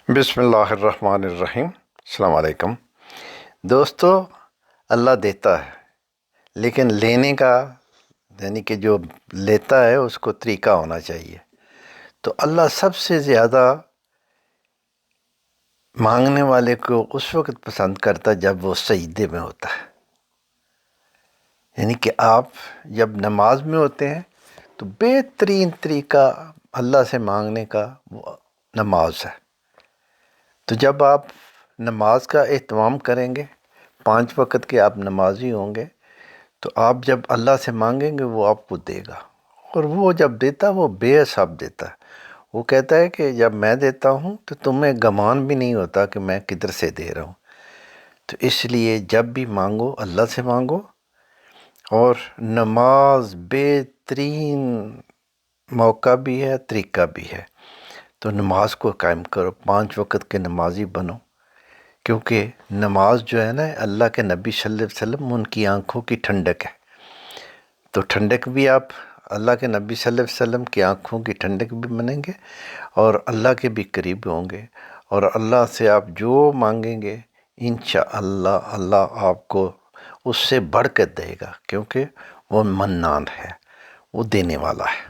بسم اللہ الرحمن الرحیم۔ السلام علیکم دوستو، اللہ دیتا ہے لیکن لینے کا یعنی کہ جو لیتا ہے اس کو طریقہ ہونا چاہیے۔ تو اللہ سب سے زیادہ مانگنے والے کو اس وقت پسند کرتا جب وہ سجدے میں ہوتا ہے، یعنی کہ آپ جب نماز میں ہوتے ہیں تو بہترین طریقہ اللہ سے مانگنے کا وہ نماز ہے۔ تو جب آپ نماز کا اہتمام کریں گے، 5 وقت کے آپ نمازی ہوں گے، تو آپ جب اللہ سے مانگیں گے وہ آپ کو دے گا، اور وہ جب دیتا وہ بے حساب دیتا ہے۔ وہ کہتا ہے کہ جب میں دیتا ہوں تو تمہیں گمان بھی نہیں ہوتا کہ میں کدھر سے دے رہا ہوں۔ تو اس لیے جب بھی مانگو اللہ سے مانگو، اور نماز بہترین موقع بھی ہے، طریقہ بھی ہے۔ تو نماز کو قائم کرو، 5 وقت کے نمازی بنو، کیونکہ نماز جو ہے نا، اللہ کے نبی صلی اللہ علیہ وسلم ان کی آنکھوں کی ٹھنڈک ہے۔ تو ٹھنڈک بھی آپ اللہ کے نبی صلی اللہ علیہ وسلم کی آنکھوں کی ٹھنڈک بھی بنیں گے، اور اللہ کے بھی قریب ہوں گے، اور اللہ سے آپ جو مانگیں گے انشاءاللہ اللہ آپ کو اس سے بڑھ کر دے گا، کیونکہ وہ منان ہے، وہ دینے والا ہے۔